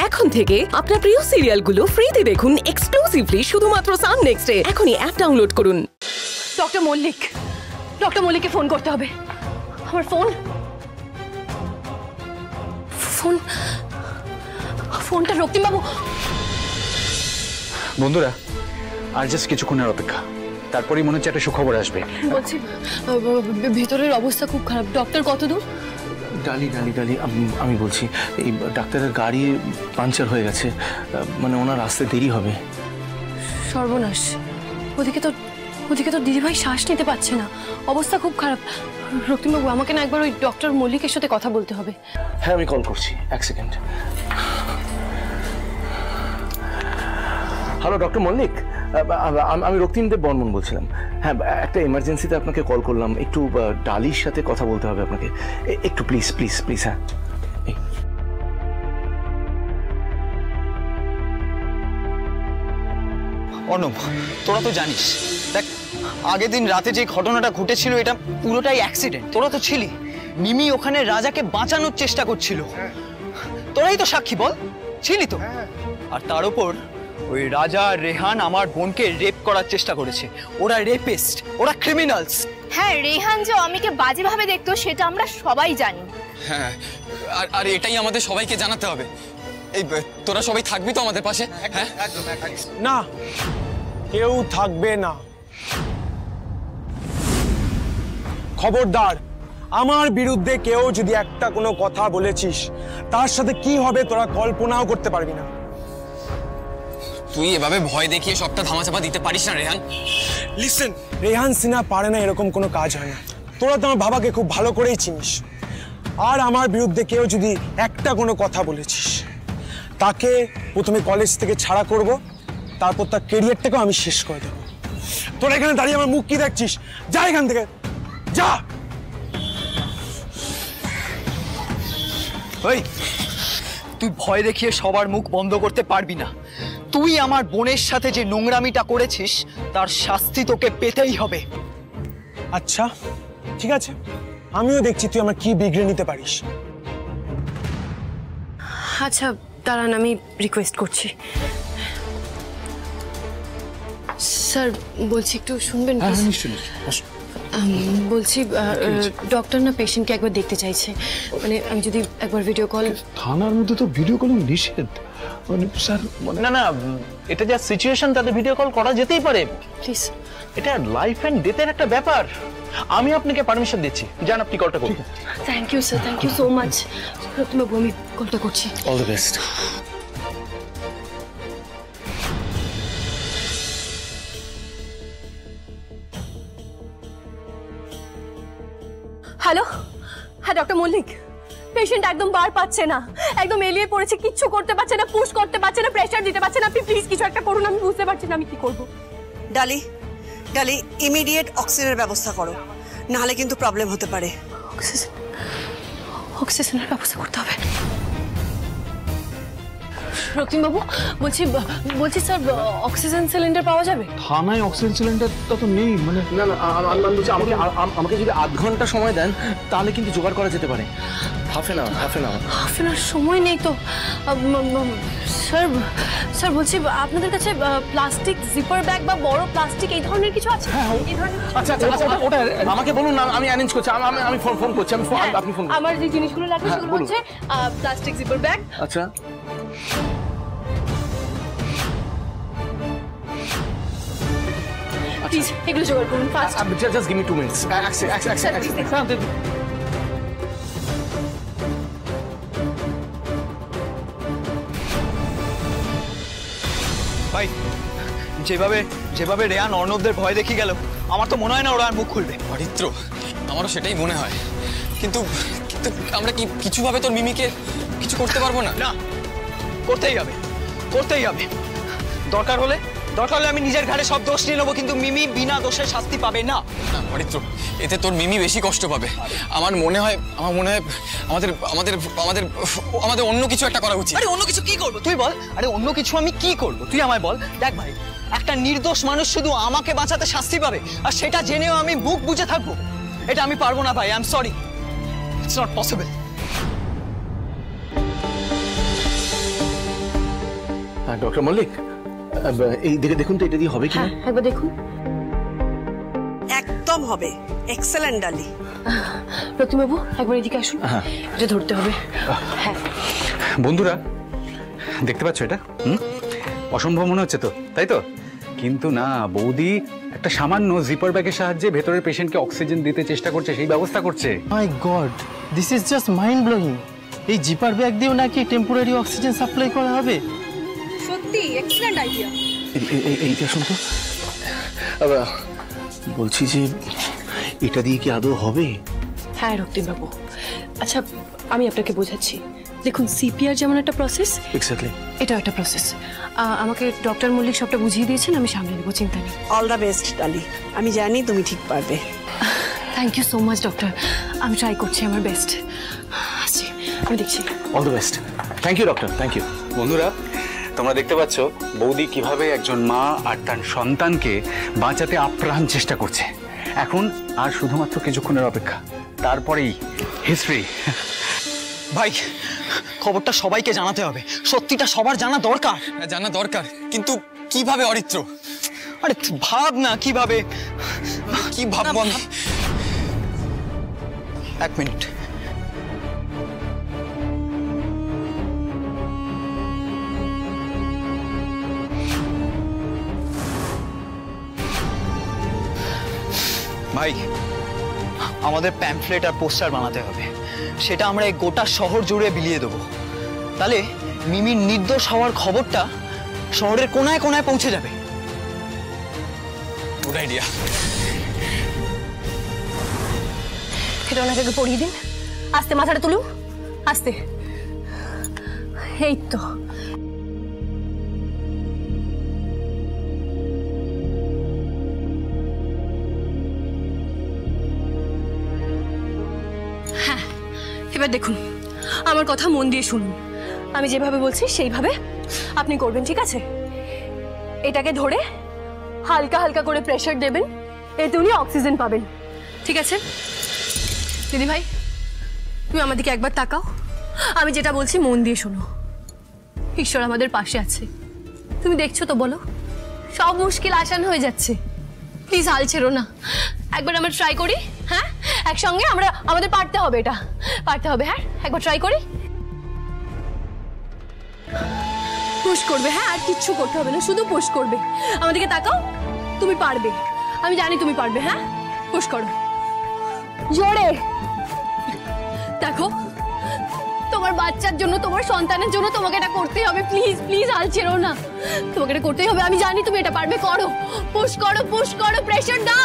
এখন থেকে আপনার প্রিয় সিরিয়ালগুলো ফ্রিতে দেখুন এক্সক্লুসিভলি শুধুমাত্র সান নেক্সটে। এখনই অ্যাপ ডাউনলোড করুন। ডক্টর মল্লিককে ফোন করতে হবে। আমার ফোনটা রক্তিমবাবু। বন্ধুরা, আর জাস্ট কিছুক্ষণের অপেক্ষা, তারপরেই মনে হচ্ছে একটা সুখবর আসবে। বলছি ভেতরের অবস্থা খুব খারাপ। ডক্টর কত দূর? ডালি আমি বলছি, এই ডাক্তারের গাড়ি পাংচার হয়ে গেছে, মানে ওনার আসতে দেরি হবে। সর্বনাশ। ওদিকে তো দিদিভাই শ্বাস নিতে পারছে না, অবস্থা খুব খারাপ। রক্তিমবাবু, আমাকে না একবার ওই ডক্টর মল্লিকের সাথে কথা বলতে হবে। হ্যাঁ, আমি কল করছি, এক সেকেন্ড। হ্যালো ডক্টর মল্লিক, আমি রক্তিমদেব বর্মন বলছিলাম। হ্যাঁ, একটা এমার্জেন্সিতে আপনাকে কল করলাম, একটু ডালির সাথে কথা বলতে হবে আপনাকে, একটু প্লিজ। হ্যাঁ, অর্ণব, তোরা তো জানিস, দেখ আগের দিন রাতে যে ঘটনাটা ঘটেছিল এটা পুরোটাই অ্যাক্সিডেন্ট। তোরা তো ছিলি, মিমি ওখানে রাজাকে বাঁচানোর চেষ্টা করছিল, তোরাই তো সাক্ষী, বল ছিলি তো। আর তার উপর ওই রাজা আর রেহান আমার বোনকে রেপ করার চেষ্টা করেছে। ওরা রেপিস্ট, ওরা ক্রিমিনালস। হ্যাঁ, রেহান যে অমিকে বাজেভাবে দেখতো সেটা আমরা সবাই জানি। হ্যাঁ, আর এটাই আমাদের সবাইকে জানাতে হবে। এই তোরা সবাই থাকবি তো আমাদের পাশে? হ্যাঁ, না, কেউ থাকবে না। খবরদার, আমার বিরুদ্ধে কেউ যদি একটা কোনো কথা বলেছিস, তার সাথে কি হবে তোরা কল্পনাও করতে পারবি না। তুই এভাবে ভয় দেখিয়ে সবটা ধামাচাপা দিতে পারিস না রেহান। লিসেন, রেহান সিনহা পারে না এরকম কোনো কাজ হয় না। তোরা তো আমার বাবাকে খুব ভালো করেই চিনিস। আর আমার বিরুদ্ধে কেউ যদি একটা কোনো কথা বলেছিস, তাকে প্রথমে কলেজ থেকে ছাড়া করব, তারপর তার কেরিয়ারটাকেও আমি শেষ করে দেবো। তোরা এখানে দাঁড়িয়ে আমার মুখ কি দেখছিস? যা এখান থেকে, যা। ওই, তুই ভয় দেখিয়ে সবার মুখ বন্ধ করতে পারবি না। তুই আমার বোনের সাথে যে নোংরামিটা করেছিস তার শাস্তি তোকে পেতেই হবে। আচ্ছা ঠিক আছে, আমিও দেখছি তুই আমার কি বিগড়ে নিতে পারিস। আচ্ছা দাঁড়ান, আমি রিকোয়েস্ট করছি। স্যার বলছি, একটু শুনবেন? বলছি ডক্টর না পেশেন্টকে একবার দেখতে চাইছে, মানে আমি যদি একবার ভিডিও কল। থানার মধ্যে তো ভিডিও কলিং নিষেধ। মানে স্যার, না, এটা যা সিচুয়েশন তাতে ভিডিও কল করা যেতেই পারে। প্লিজ, এটা লাইফ এন্ড ডেথের একটা ব্যাপার। আমি আপনাকে পারমিশন দিচ্ছি, যান আপনি কলটা করুন। Thank you sir, thank you so much. রক্তিমবাবু, আমি কলটা করছি। All the best. হ্যালো, হ্যাঁ ডক্টর মল্লিক, পেশেন্ট একদম বার পাচ্ছে না, একদম এলিয়ে পড়েছে, কিচ্ছু করতে পারছে না, পুশ করতে পারছে না, প্রেসার দিতে পারছে না। আপনি প্লিজ কিছু একটা করুন, আমি বুঝতে পারছি না আমি কি করব। ডালি ইমিডিয়েট অক্সিজেনের ব্যবস্থা করো, নাহলে কিন্তু প্রবলেম হতে পারে। অক্সিজেনের ব্যবস্থা করতে হবে। রক্তিমবাবু, বলছি স্যার, অক্সিজেন সিলিন্ডার পাওয়া যাবে? থানায় অক্সিজেন সিলিন্ডারটা তো নেই। মানে না, আমাকে যদি আধ ঘন্টা সময় দেন তাহলে কিন্তু জোগাড় করা যেতে পারে। হাফ এন আওয়ার সময় নেই তো। স্যার বলছি, আপনাদের কাছে প্লাস্টিক জিপার ব্যাগ বা বড় প্লাস্টিক এই ধরনের কিছু আছে? আচ্ছা, ওটা আমাকে বলুন না, আমি অ্যারেঞ্জ করছি। আমি ফোন করছি। আপনি ফোন। আমার যে জিনিসগুলো লাগবে সেগুলো হচ্ছে প্লাস্টিক জিপার ব্যাগ। আচ্ছা, প্লিজ এগুলো জোগাড় করুন fast. Just give me 2 minutes. ভাই, যেভাবে রেহান অর্ণবদের ভয় দেখিয়ে গেল, আমার তো মনে হয় না ওরা আর মুখ খুলবে। অরিত্র, আমারও সেটাই মনে হয়, কিন্তু আমরা কি কিছুভাবে তোর মিমিকে কিছু করতে পারবো না? না, করতেই হবে। দরকার হলে আমি নিজের ঘাড়ে সব দোষ নিয়ে নেবো, কিন্তু মিমি বিনা দোষে শাস্তি পাবে না। অরিত্র, এতে তোর মিমি বেশি কষ্ট পাবে। আমার মনে হয় আমাদের অন্য কিছু একটা করা উচিত। আরে অন্য কিছু কি করবো তুই বল? আরে অন্য কিছু আমি কি করবো তুই আমায় বল। দেখ ভাই, একটা নির্দোষ মানুষ শুধু আমাকে বাঁচাতে শাস্তি পাবে, আর সেটা জেনেও আমি মুখ বুজে থাকবো, এটা আমি পারবো না ভাই। I am sorry, it's not possible. Doctor Mallick, এই দেখুন তো এটা দিয়ে হবে কি? হ্যাঁ একবার দেখুন। একদম হবে, এক্সেলেন্ট ডালি। রক্তিমবাবু একবার এদিকে আসুন, এটা ধরতে হবে। হ্যাঁ বন্ধুরা দেখতে পাচ্ছ এটা? অসম্ভব মনে হচ্ছে তো, তাই তো? কিন্তু না, বৌদি একটা সামান্য জিপার ব্যাগের সাহায্যে ভেতরের পেশেন্টকে অক্সিজেন দিতে চেষ্টা করছে, সেই ব্যবস্থা করছে। My god, this is just mind blowing. এই জিপার ব্যাগ দিয়েও নাকি টেম্পোরারি অক্সিজেন সাপ্লাই করা হবে? সত্যি এক্সেলেন্ট আইডিয়া। এইটা শুনতো, বলছি যে এটা দিয়ে কি আদৌ হবে? হ্যাঁ রক্তিমবাবু, আচ্ছা আমি আপনাকে বোঝাচ্ছি। দেখুন সিপিআর যেমন একটা প্রসেস, এক্স্যাক্টলি এটা একটা প্রসেস। আমাকে ডক্টর মল্লিক সবটা বুঝিয়ে দিয়েছেন, আমি সামলে নেবো, চিন্তা নেই। অল দ্য বেস্ট ডালি, আমি জানি তুমি ঠিক পারবে। Thank you so much doctor, আমি ট্রাই করছি আমার বেস্ট। আসছি, আমি দেখছি। All the best. Thank you doctor, thank you. বন্ধুরা তোমরা দেখতে পাচ্ছ বৌদি কিভাবে একজন মা আর তার সন্তানকে বাঁচাতে আপ্রাণ চেষ্টা করছে। এখন আর শুধুমাত্র কিছুক্ষণের অপেক্ষা, তারপরেই হিস্ট্রি। ভাই খবরটা সবাইকে জানাতে হবে, সত্যিটা সবার জানা দরকার। জানা দরকার, কিন্তু কিভাবে অরিত্র? আরে ভাব না কিভাবে। কি ভাববো আমি? এক মিনিট। ভাই আমাদের প্যাম্পলেট আর পোস্টার বানাতে হবে, সেটা আমরা এই গোটা শহর জুড়ে বিলিয়ে দেবো। তাহলে মিমির নির্দোষ হওয়ার খবরটা শহরের কোনায় কোনায় পৌঁছে যাবে। Good idea. এটা ওনাকে পড়িয়ে দিন, আস্তে মাথাটা তুলুন, আস্তে। এই তো হ্যাঁ, এবার দেখুন আমার কথা মন দিয়ে শুনুন। আমি যেভাবে বলছি সেইভাবে আপনি করবেন, ঠিক আছে? এটাকে ধরে হালকা হালকা করে প্রেসার দেবেন, এতে উনি অক্সিজেন পাবেন, ঠিক আছে? দিদি ভাই তুমি আমার দিকে একবার তাকাও, আমি যেটা বলছি মন দিয়ে শোনো। ঈশ্বর আমাদের পাশে আছে, তুমি দেখছো তো, বলো সব মুশকিল আসান হয়ে যাচ্ছে। প্লিজ হাল ছেড়ো না, একবার আমরা ট্রাই করি। হ্যাঁ একসঙ্গে আমরা, আমাদের পারতে হবে, এটা পারতে হবে। হ্যাঁ একবার ট্রাই করি। পুশ করবে, হ্যাঁ আর কিচ্ছু করতে হবে না, শুধু পুশ করবে। আমার দিকে তাকাও, তুমি পারবে, আমি জানি তুমি পারবে। হ্যাঁ পুশ করো জোরে। দেখো তোমার বাচ্চার জন্য, তোমার সন্তানের জন্য তোমাকে এটা করতেই হবে। প্লিজ প্লিজ হাল ছেড়ো না, তোমাকে এটা করতেই হবে। আমি জানি তুমি এটা পারবে, করো, পুশ করো, পুশ করো, প্রেসার দাও।